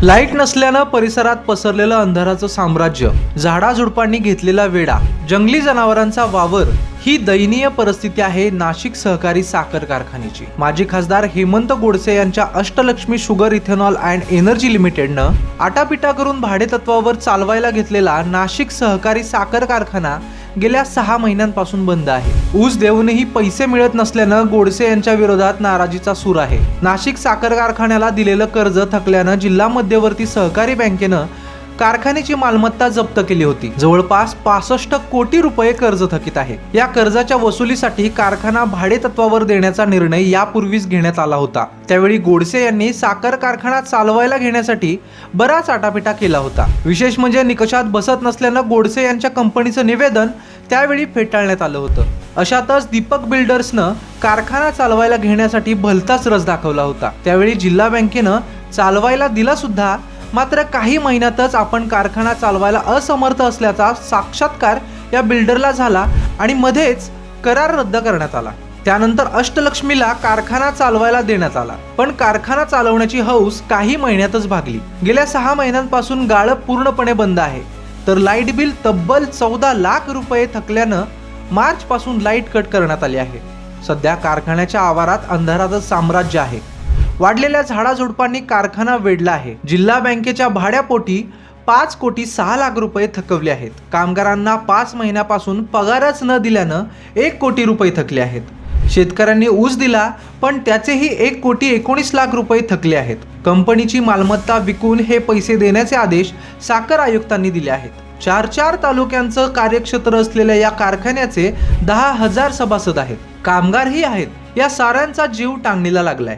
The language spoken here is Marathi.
लाईट नसल्यानं परिसरात पसरलेलं अंधाराचं साम्राज्य, झाडाझुडपांनी घेतलेला वेढा, जंगली जनावरांचा वावर ही दयनीय परिस्थिती आहे नाशिक सहकारी साखर कारखान्याची। माजी खासदार हेमंत गोडसे यांच्या Ashtalakshmi sugar ethanol and energy लिमिटेडनं आटापिटा करून भाडेतत्वावर चालवायला घेतलेला नाशिक सहकारी साखर कारखाना गेल्या 6 महिन्यांपासून बंद आहे। ऊस देऊनही पैसे मिळत नसल्यानं गोडसे यांच्या विरोधात नाराजीचा सूर आहे। नाशिक साखर कारखान्याला दिलेलं कर्ज थकल्यानं जिल्हा मध्यवर्ती सहकारी बँकेनं कारखान्याची मालमत्ता जप्त केली होती। जवळपास 65 कोटी रुपये कर्ज थकीत आहे। या कर्जाच्या वसुलीसाठी कारखाना भाडेतत्वावर देण्याचा निर्णय यापूर्वीच घेण्यात आला होता। त्यावेळी गोडसे यांनी साखर कारखाना चालवायला घेण्यासाठी बराच आटापिटा केला होता। विशेष म्हणजे निकषात बसत नसल्यानं गोडसे यांच्या कंपनीचं निवेदन त्यावेळी फेटाळण्यात आलं होतं। अशातच दीपक बिल्डर्सनं कारखाना चालवायला घेण्यासाठी भलताच रस दाखवला होता। त्यावेळी जिल्हा बँकेनं चालवायला दिला सुद्धा, मात्र काही महिन्यातच आपण कारखाना चालवायला असमर्थ असल्याचा साक्षात्कार या बिल्डरला झाला आणि मध्येच करार रद्द करण्यात आला। त्यानंतर अष्टलक्ष्मीला कारखाना चालवायला देण्यात आला, पण कारखाना चालवण्याची हौस काही महिन्यातच भागली। गेल्या 6 महिन्यांपासून गाळप पूर्णपणे बंद आहे, तर लाईट बिल तब्बल 14 लाख रुपये थकल्यानं मार्च पासून लाईट कट करण्यात आली आहे। सध्या कारखान्याच्या आवारात अंधाराचं साम्राज्य आहे। वाढलेल्या झाडाझुडपांनी कारखाना वेढला आहे। जिल्हा बँकेच्या भाड्यापोटी 5 कोटी 6 लाख रुपये थकवले आहेत। कामगारांना 5 महिन्यापासून पगारच न दिल्यानं 1 कोटी रुपये थकले आहेत। शेतकऱ्यांनी ऊस दिला, पण त्याचेही 1 कोटी 19 लाख रुपये थकले आहेत। कंपनीची मालमत्ता विकून हे पैसे देण्याचे आदेश साखर आयुक्तांनी दिले आहेत। 4 तालुक्यांचं कार्यक्षेत्र असलेल्या या कारखान्याचे 10,000 सभासद आहेत, कामगारही आहेत। या साऱ्यांचा जीव टांगणीला लागलाय।